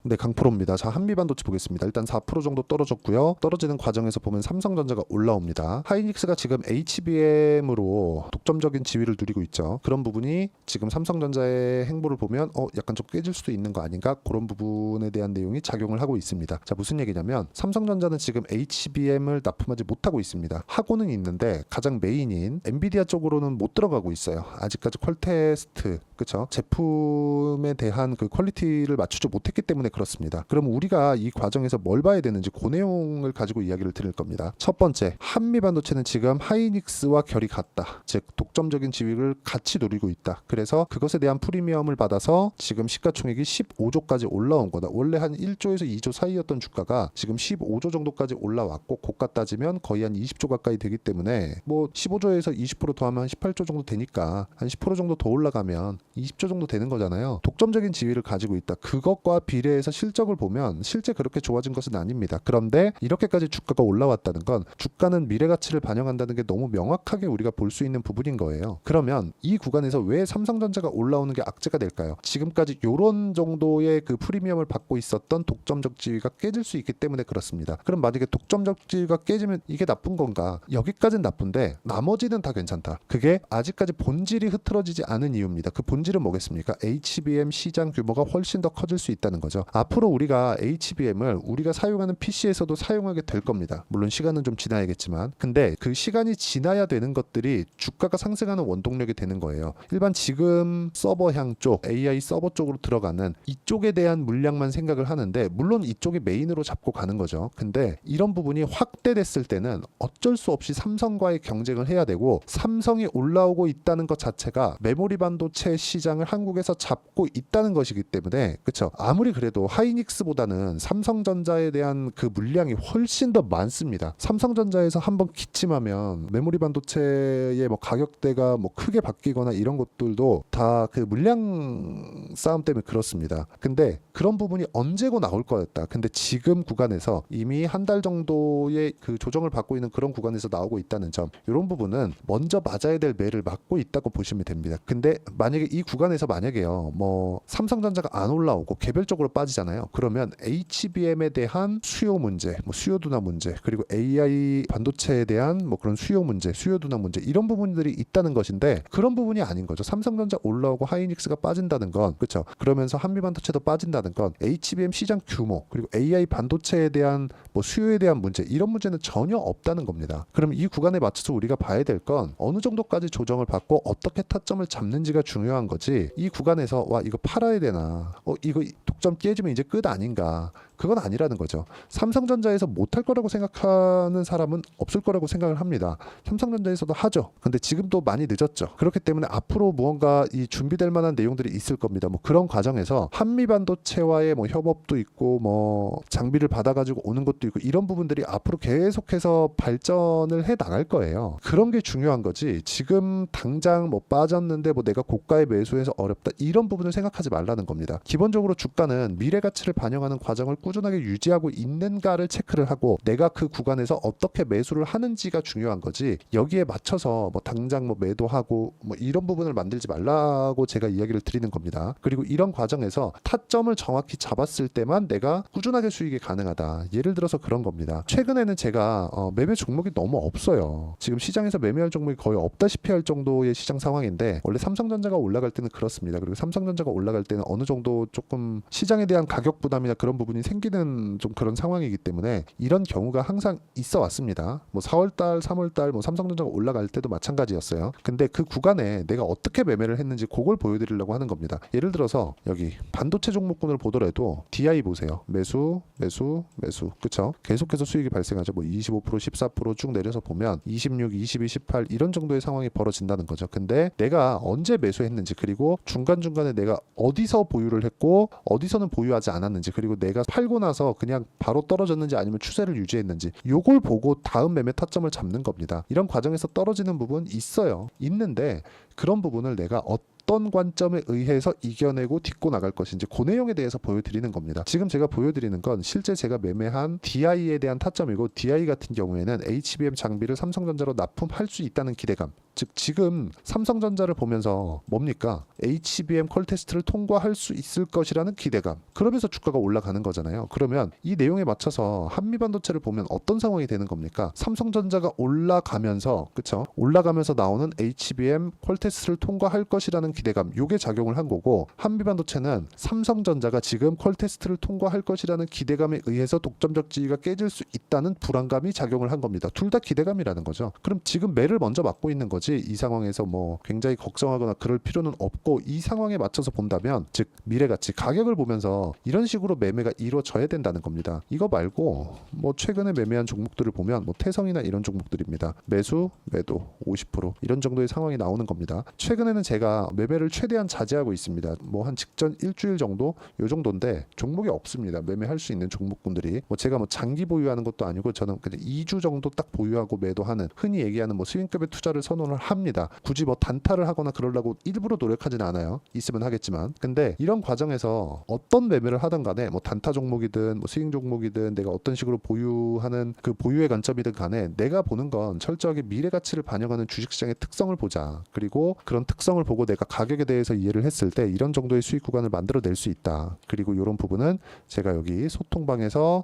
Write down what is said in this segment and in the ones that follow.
네, 강프로입니다. 자, 한미반도체 보겠습니다. 일단 4% 정도 떨어졌고요. 떨어지는 과정에서 보면 삼성전자가 올라옵니다. 하이닉스가 지금 HBM으로 독점적인 지위를 누리고 있죠. 그런 부분이 지금 삼성전자의 행보를 보면 약간 좀 깨질 수도 있는 거 아닌가? 그런 부분에 대한 내용이 작용을 하고 있습니다. 자, 무슨 얘기냐면 삼성전자는 지금 HBM을 납품하지 못하고 있습니다. 하고는 있는데 가장 메인인 엔비디아 쪽으로는 못 들어가고 있어요. 아직까지 퀄테스트, 그쵸? 제품에 대한 그 퀄리티를 맞추지 못했기 때문에 그렇습니다. 그럼 우리가 이 과정에서 뭘 봐야 되는지 그 내용을 가지고 이야기를 드릴 겁니다. 첫 번째, 한미반도체는 지금 하이닉스와 결이 같다. 즉 독점적인 지위를 같이 누리고 있다. 그래서 그것에 대한 프리미엄을 받아서 지금 시가총액이 15조까지 올라온 거다. 원래 한 1조에서 2조 사이였던 주가가 지금 15조 정도까지 올라왔고 고가 따지면 거의 한 20조 가까이 되기 때문에 뭐 15조에서 20% 더하면 한 18조 정도 되니까 한 10% 정도 더 올라가면 20조 정도 되는 거잖아요. 독점적인 지위를 가지고 있다. 그것과 비례해서 실적을 보면 실제 그렇게 좋아진 것은 아닙니다. 그런데 이렇게까지 주가가 올라왔다는 건 주가는 미래 가치를 반영한다는 게 너무 명확하게 우리가 볼 수 있는 부분인 거예요. 그러면 이 구간에서 왜 삼성전자가 올라오는 게 악재가 될까요? 지금까지 이런 정도의 그 프리미엄을 받고 있었던 독점적 지위가 깨질 수 있기 때문에 그렇습니다. 그럼 만약에 독점적 지위가 깨지면 이게 나쁜 건가? 여기까지는 나쁜데 나머지는 다 괜찮다. 그게 아직까지 본질이 흐트러지지 않은 이유입니다. 그 본질은 뭐겠습니까? HBM 시장 규모가 훨씬 더 커질 수 있다는 거죠. 앞으로 우리가 HBM을 우리가 사용하는 PC에서도 사용하게 될 겁니다. 물론 시간은 좀 지나야겠지만 근데 그 시간이 지나야 되는 것들이 주가가 상승하는 원동력이 되는 거예요. 일반 지금 서버향 쪽, AI 서버 쪽으로 들어가는 이쪽에 대한 물량만 생각을 하는데 물론 이쪽이 메인으로 잡고 가는 거죠. 근데 이런 부분이 확대됐을 때는 어쩔 수 없이 삼성과의 경쟁을 해야 되고 삼성이 올라오고 있다는 것 자체가 메모리 반도체 시장을 한국에서 잡고 있다는 것이기 때문에 그렇죠. 아무리 그래도 하이닉스보다는 삼성전자에 대한 그 물량이 훨씬 더 많습니다. 삼성전자에서 한번 기침하면 메모리 반도체의 뭐 가격대가 뭐 크게 바뀌거나 이런 것들도 다 그 물량 싸움 때문에 그렇습니다. 근데 그런 부분이 언제고 나올 거였다. 근데 지금 구간에서 이미 한 달 정도의 그 조정을 받고 있는 그런 구간에서 나오고 있다는 점, 이런 부분은 먼저 맞아야 될 매를 맞고 있다고 보시면 됩니다. 근데 만약에 이 구간에서 만약에요, 뭐 삼성전자가 안 올라오고 개별적으로 빠지잖아요. 그러면 HBM에 대한 수요 문제, 뭐 수요 둔화 문제, 그리고 AI 반도체에 대한 뭐 그런 수요 문제, 수요 둔화 문제 이런 부분들이 있다는 것인데 그런 부분이 아닌 거죠. 삼성전자 올라오고 하이닉스가 빠진다는 건 그렇죠. 그러면서 한미반도체도 빠진다는 건 HBM 시장 규모 그리고 AI 반도체에 대한 뭐 수요에 대한 문제 이런 문제는 전혀 없다는 겁니다. 그럼 이 구간에 맞춰서 우리가 봐야 될 건 어느 정도까지 조정을 받고 어떻게 타점을 잡는지가 중요한 거지. 이 구간에서 와 이거 팔아야 되나? 이거 독점 깨지면 이제 끝 아닌가? 그건 아니라는 거죠. 삼성전자에서 못할 거라고 생각하는 사람은 없을 거라고 생각을 합니다. 삼성전자에서도 하죠. 근데 지금도 많이 늦었죠. 그렇기 때문에 앞으로 무언가 이 준비될 만한 내용들이 있을 겁니다. 뭐 그런 과정에서 한미반도체와의 뭐 협업도 있고 뭐 장비를 받아가지고 오는 것도 있고 이런 부분들이 앞으로 계속해서 발전을 해 나갈 거예요. 그런 게 중요한 거지. 지금 당장 뭐 빠졌는데 뭐 내가 고가에 매수해서 어렵다 이런 부분을 생각하지 말라는 겁니다. 기본적으로 주가는 미래 가치를 반영하는 과정을 꾸준하게 유지하고 있는가를 체크를 하고 내가 그 구간에서 어떻게 매수를 하는지가 중요한 거지. 여기에 맞춰서 뭐 당장 뭐 매도하고 뭐 이런 부분을 만들지 말라고 제가 이야기를 드리는 겁니다. 그리고 이런 과정에서 타점을 정확히 잡았을 때만 내가 꾸준하게 수익이 가능하다. 예를 들어서 그런 겁니다. 최근에는 제가 매매 종목이 너무 없어요. 지금 시장에서 매매할 종목이 거의 없다시피 할 정도의 시장 상황인데 원래 삼성전자가 올라갈 때는 그렇습니다. 그리고 삼성전자가 올라갈 때는 어느 정도 조금 시장에 대한 가격 부담이나 그런 부분이 생기는 좀 그런 상황이기 때문에 이런 경우가 항상 있어 왔습니다. 뭐 4월달, 3월달 뭐 삼성전자가 올라갈 때도 마찬가지였어요. 근데 그 구간에 내가 어떻게 매매를 했는지 그걸 보여드리려고 하는 겁니다. 예를 들어서 여기 반도체 종목군을 보더라도 DI 보세요. 매수, 매수, 매수. 그쵸? 계속해서 수익이 발생하죠. 뭐 25%, 14%쭉 내려서 보면 26, 22, 18 이런 정도의 상황이 벌어진다는 거죠. 근데 내가 언제 매수했는지 그리고 중간중간에 내가 어디서 보유를 했고 어디서는 보유하지 않았는지 그리고 내가 팔고 나서 그냥 바로 떨어졌는지 아니면 추세를 유지했는지 요걸 보고 다음 매매 타점을 잡는 겁니다. 이런 과정에서 떨어지는 부분 있어요. 있는데 그런 부분을 내가 어떤 관점에 의해서 이겨내고 딛고 나갈 것인지 그 내용에 대해서 보여드리는 겁니다. 지금 제가 보여드리는 건 실제 제가 매매한 DI에 대한 타점이고 DI 같은 경우에는 HBM 장비를 삼성전자로 납품할 수 있다는 기대감 즉 지금 삼성전자를 보면서 뭡니까? HBM 퀄 테스트를 통과할 수 있을 것이라는 기대감. 그러면서 주가가 올라가는 거잖아요. 그러면 이 내용에 맞춰서 한미반도체를 보면 어떤 상황이 되는 겁니까? 삼성전자가 올라가면서 그쵸? 올라가면서 나오는 HBM 퀄 테스트를 통과할 것이라는 기대감. 요게 작용을 한 거고 한미반도체는 삼성전자가 지금 퀄 테스트를 통과할 것이라는 기대감에 의해서 독점적 지위가 깨질 수 있다는 불안감이 작용을 한 겁니다. 둘 다 기대감이라는 거죠. 그럼 지금 매를 먼저 맞고 있는 거지 이 상황에서 뭐 굉장히 걱정하거나 그럴 필요는 없고 이 상황에 맞춰서 본다면 즉 미래가치 가격을 보면서 이런 식으로 매매가 이루어져야 된다는 겁니다. 이거 말고 뭐 최근에 매매한 종목들을 보면 뭐 태성이나 이런 종목들입니다. 매수, 매도 50% 이런 정도의 상황이 나오는 겁니다. 최근에는 제가 매매를 최대한 자제하고 있습니다. 뭐 한 직전 일주일 정도 요 정도인데 종목이 없습니다. 매매할 수 있는 종목군들이 뭐 제가 뭐 장기 보유하는 것도 아니고 저는 그냥 2주 정도 딱 보유하고 매도하는 흔히 얘기하는 뭐 스윙급의 투자를 선언을 합니다. 굳이 뭐 단타를 하거나 그러려고 일부러 노력하진 않아요. 있으면 하겠지만. 근데 이런 과정에서 어떤 매매를 하든 간에 뭐 단타 종목이든 뭐 스윙 종목이든 내가 어떤 식으로 보유하는 그 보유의 관점이든 간에 내가 보는 건 철저하게 미래 가치를 반영하는 주식시장의 특성을 보자. 그리고 그런 특성을 보고 내가 가격에 대해서 이해를 했을 때 이런 정도의 수익 구간을 만들어낼 수 있다. 그리고 이런 부분은 제가 여기 소통방에서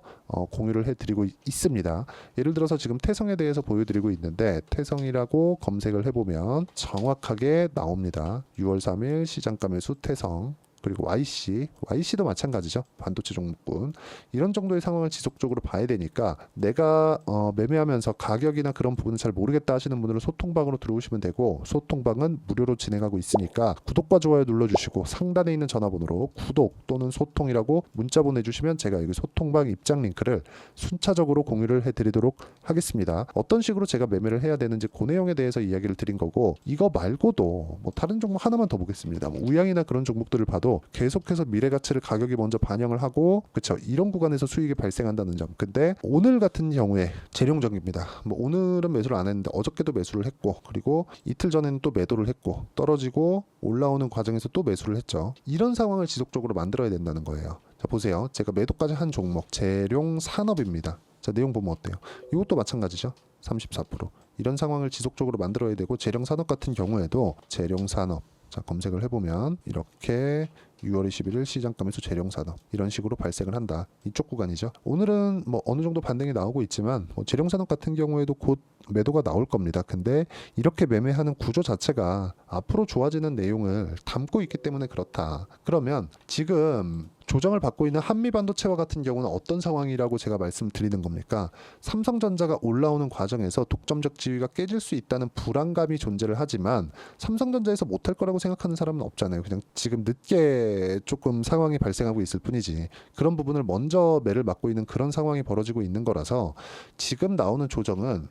공유를 해드리고 있습니다. 예를 들어서 지금 태성에 대해서 보여드리고 있는데 태성이라고 검색을 해보면 정확하게 나옵니다. 6월 3일 시장가 매수 태성 그리고 YC도 마찬가지죠. 반도체 종목군. 이런 정도의 상황을 지속적으로 봐야 되니까 내가 매매하면서 가격이나 그런 부분을 잘 모르겠다 하시는 분들은 소통방으로 들어오시면 되고 소통방은 무료로 진행하고 있으니까 구독과 좋아요 눌러주시고 상단에 있는 전화번호로 구독 또는 소통이라고 문자 보내주시면 제가 여기 소통방 입장 링크를 순차적으로 공유를 해드리도록 하겠습니다. 어떤 식으로 제가 매매를 해야 되는지 그 내용에 대해서 이야기를 드린 거고 이거 말고도 뭐 다른 종목 하나만 더 보겠습니다. 뭐 우양이나 그런 종목들을 봐도 계속해서 미래 가치를 가격이 먼저 반영을 하고 그쵸 이런 구간에서 수익이 발생한다는 점. 근데 오늘 같은 경우에 재룡적입니다. 뭐 오늘은 매수를 안 했는데 어저께도 매수를 했고 그리고 이틀 전에는 또 매도를 했고 떨어지고 올라오는 과정에서 또 매수를 했죠. 이런 상황을 지속적으로 만들어야 된다는 거예요. 자 보세요. 제가 매도까지 한 종목 재룡산업입니다. 자 내용 보면 어때요? 이것도 마찬가지죠. 34%. 이런 상황을 지속적으로 만들어야 되고 재룡산업 같은 경우에도 재룡산업 자 검색을 해보면 이렇게 6월 21일 시장가 매수 재룡산업 이런 식으로 발생을 한다. 이쪽 구간이죠. 오늘은 뭐 어느 정도 반등이 나오고 있지만 뭐 재룡산업 같은 경우에도 곧 매도가 나올 겁니다. 근데 이렇게 매매하는 구조 자체가 앞으로 좋아지는 내용을 담고 있기 때문에 그렇다. 그러면 지금 조정을 받고 있는 한미반도체와 같은 경우는 어떤 상황이라고 제가 말씀드리는 겁니까? 삼성전자가 올라오는 과정에서 독점적 지위가 깨질 수 있다는 불안감이 존재를 하지만 삼성전자에서 못할 거라고 생각하는 사람은 없잖아요. 그냥 지금 늦게 조금 상황이 발생하고 있을 뿐이지 그런 부분을 먼저 매를 맞고 있는 그런 상황이 벌어지고 있는 거라서 지금 나오는 조정은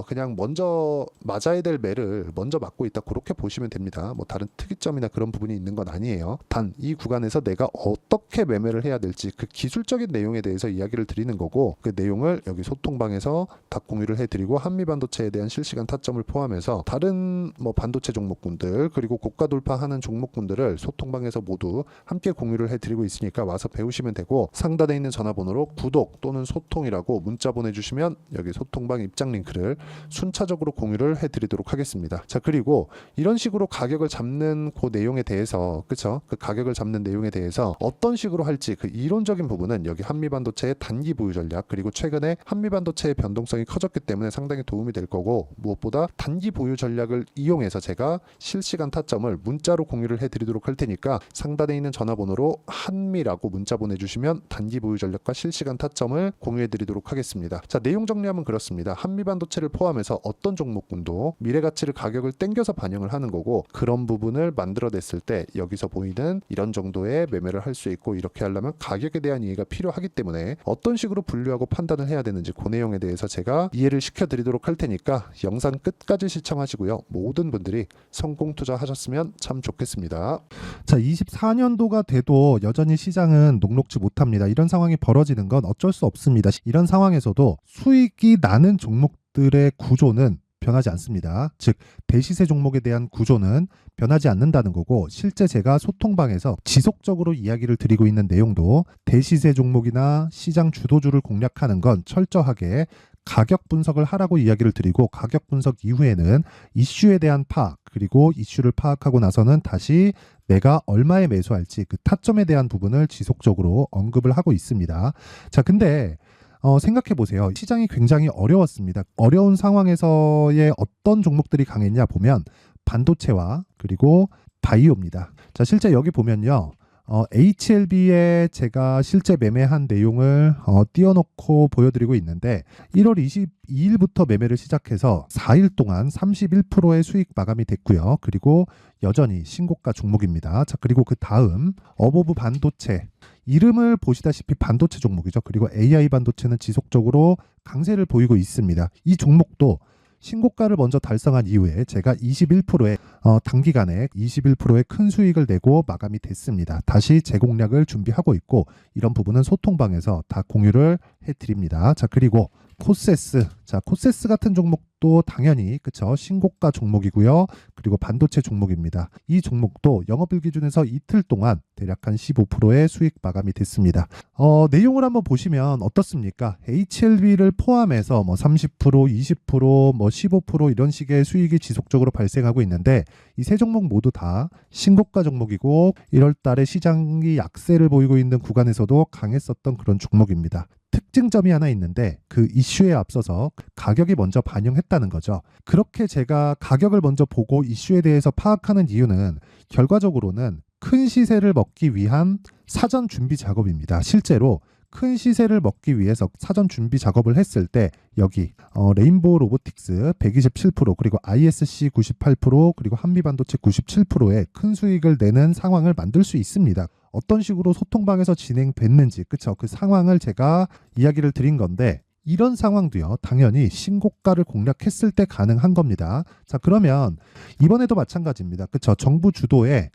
그냥 먼저 맞아야 될 매를 먼저 맞고 있다 그렇게 보시면 됩니다. 뭐 다른 특이점이나 그런 부분이 있는 건 아니에요. 단 이 구간에서 내가 어떻게 매매를 해야 될지 그 기술적인 내용에 대해서 이야기를 드리는 거고 그 내용을 여기 소통방에서 다 공유를 해드리고 한미반도체에 대한 실시간 타점을 포함해서 다른 뭐 반도체 종목군들 그리고 고가 돌파하는 종목군들을 소통방에서 모두 함께 공유를 해드리고 있으니까 와서 배우시면 되고 상단에 있는 전화번호로 구독 또는 소통이라고 문자 보내주시면 여기 소통방 입장 링크를 순차적으로 공유를 해드리도록 하겠습니다. 자 그리고 이런 식으로 가격을 잡는 그 내용에 대해서 그쵸? 그 가격을 잡는 내용에 대해서 어떤 식으로 할지 그 이론적인 부분은 여기 한미반도체의 단기 보유 전략 그리고 최근에 한미반도체의 변동성이 커졌기 때문에 상당히 도움이 될 거고 무엇보다 단기 보유 전략을 이용해서 제가 실시간 타점을 문자로 공유를 해드리도록 할 테니까 상단에 있는 전화번호로 한미라고 문자 보내주시면 단기 보유 전략과 실시간 타점을 공유해드리도록 하겠습니다. 자 내용 정리하면 그렇습니다. 한미반도체를 포함해서 어떤 종목군도 미래가치를 가격을 땡겨서 반영을 하는 거고 그런 부분을 만들어냈을 때 여기서 보이는 이런 정도의 매매를 할 수 있고 이렇게 하려면 가격에 대한 이해가 필요하기 때문에 어떤 식으로 분류하고 판단을 해야 되는지 그 내용에 대해서 제가 이해를 시켜드리도록 할 테니까 영상 끝까지 시청하시고요. 모든 분들이 성공 투자하셨으면 참 좋겠습니다. 자, 24년도가 돼도 여전히 시장은 녹록지 못합니다. 이런 상황이 벌어지는 건 어쩔 수 없습니다. 이런 상황에서도 수익이 나는 종목들의 구조는 변하지 않습니다. 즉 대시세 종목에 대한 구조는 변하지 않는다는 거고 실제 제가 소통방에서 지속적으로 이야기를 드리고 있는 내용도 대시세 종목이나 시장 주도주를 공략하는 건 철저하게 가격 분석을 하라고 이야기를 드리고 가격 분석 이후에는 이슈에 대한 파악 그리고 이슈를 파악하고 나서는 다시 내가 얼마에 매수할지 그 타점에 대한 부분을 지속적으로 언급을 하고 있습니다. 자, 근데 생각해 보세요. 시장이 굉장히 어려웠습니다. 어려운 상황에서의 어떤 종목들이 강했냐 보면 반도체와 그리고 바이오입니다. 자, 실제 여기 보면요. HLB에 제가 실제 매매한 내용을 띄워놓고 보여드리고 있는데 1월 22일부터 매매를 시작해서 4일 동안 31%의 수익 마감이 됐고요. 그리고 여전히 신고가 종목입니다. 자, 그리고 그 다음 어보브 반도체 이름을 보시다시피 반도체 종목이죠. 그리고 AI 반도체는 지속적으로 강세를 보이고 있습니다. 이 종목도 신고가를 먼저 달성한 이후에 제가 21%의 단기간에 21%의 큰 수익을 내고 마감이 됐습니다. 다시 재공략을 준비하고 있고 이런 부분은 소통방에서 다 공유를 해드립니다. 자, 그리고 코세스. 자, 코세스 같은 종목도 당연히 그쵸 신고가 종목이고요. 그리고 반도체 종목입니다. 이 종목도 영업일 기준에서 이틀 동안 대략 한 15%의 수익 마감이 됐습니다. 내용을 한번 보시면 어떻습니까? HLB를 포함해서 뭐 30%, 20%, 뭐 15% 이런 식의 수익이 지속적으로 발생하고 있는데 이 세 종목 모두 다 신고가 종목이고 1월 달에 시장이 약세를 보이고 있는 구간에서도 강했었던 그런 종목입니다. 특징점이 하나 있는데 그 이슈에 앞서서 가격이 먼저 반영했다는 거죠. 그렇게 제가 가격을 먼저 보고 이슈에 대해서 파악하는 이유는 결과적으로는 큰 시세를 먹기 위한 사전 준비 작업입니다. 실제로 큰 시세를 먹기 위해서 사전 준비 작업을 했을 때 여기 레인보우 로보틱스 127% 그리고 ISC 98% 그리고 한미반도체 97%의 큰 수익을 내는 상황을 만들 수 있습니다. 어떤 식으로 소통방에서 진행됐는지 그쵸? 그 상황을 제가 이야기를 드린 건데 이런 상황도요 당연히 신고가를 공략했을 때 가능한 겁니다. 자, 그러면 이번에도 마찬가지입니다. 그쵸? 정부 주도의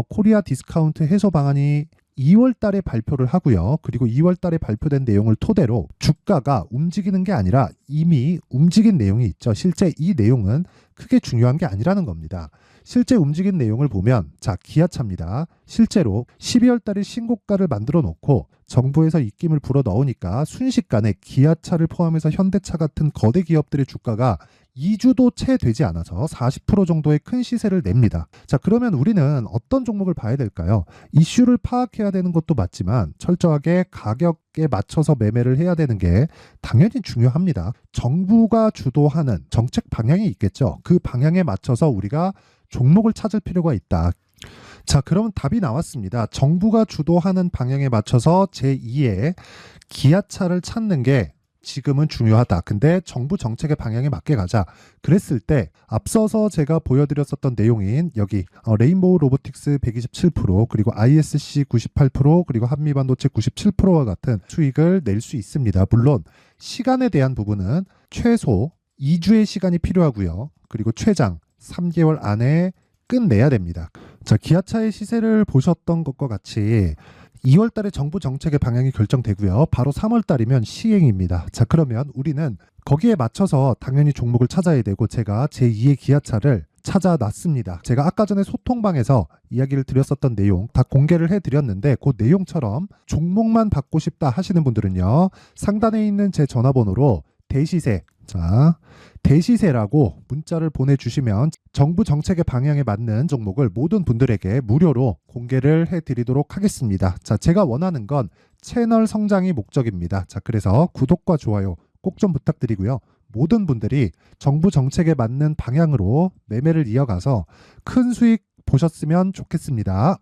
코리아 디스카운트 해소 방안이 2월 달에 발표를 하고요. 그리고 2월 달에 발표된 내용을 토대로 주가가 움직이는 게 아니라 이미 움직인 내용이 있죠. 실제 이 내용은 크게 중요한 게 아니라는 겁니다. 실제 움직인 내용을 보면 자, 기아차입니다. 실제로 12월 달에 신고가를 만들어 놓고 정부에서 입김을 불어 넣으니까 순식간에 기아차를 포함해서 현대차 같은 거대 기업들의 주가가 2주도 채 되지 않아서 40% 정도의 큰 시세를 냅니다. 자, 그러면 우리는 어떤 종목을 봐야 될까요? 이슈를 파악해야 되는 것도 맞지만 철저하게 가격에 맞춰서 매매를 해야 되는 게 당연히 중요합니다. 정부가 주도하는 정책 방향이 있겠죠. 그 방향에 맞춰서 우리가 종목을 찾을 필요가 있다. 자, 그러면 답이 나왔습니다. 정부가 주도하는 방향에 맞춰서 제2의 기아차를 찾는 게 지금은 중요하다. 근데 정부 정책의 방향에 맞게 가자. 그랬을 때 앞서서 제가 보여드렸었던 내용인 여기 레인보우 로보틱스 127% 그리고 ISC 98% 그리고 한미반도체 97%와 같은 수익을 낼 수 있습니다. 물론 시간에 대한 부분은 최소 2주의 시간이 필요하고요. 그리고 최장 3개월 안에 끝내야 됩니다. 자, 기아차의 시세를 보셨던 것과 같이 2월 달에 정부 정책의 방향이 결정되고요. 바로 3월 달이면 시행입니다. 자, 그러면 우리는 거기에 맞춰서 당연히 종목을 찾아야 되고 제가 제2의 기아차를 찾아놨습니다. 제가 아까 전에 소통방에서 이야기를 드렸었던 내용 다 공개를 해드렸는데 그 내용처럼 종목만 받고 싶다 하시는 분들은요. 상단에 있는 제 전화번호로 대시세 자, 대시세라고 문자를 보내주시면 정부 정책의 방향에 맞는 종목을 모든 분들에게 무료로 공개를 해드리도록 하겠습니다. 자, 제가 원하는 건 채널 성장이 목적입니다. 자, 그래서 구독과 좋아요 꼭 좀 부탁드리고요. 모든 분들이 정부 정책에 맞는 방향으로 매매를 이어가서 큰 수익 보셨으면 좋겠습니다.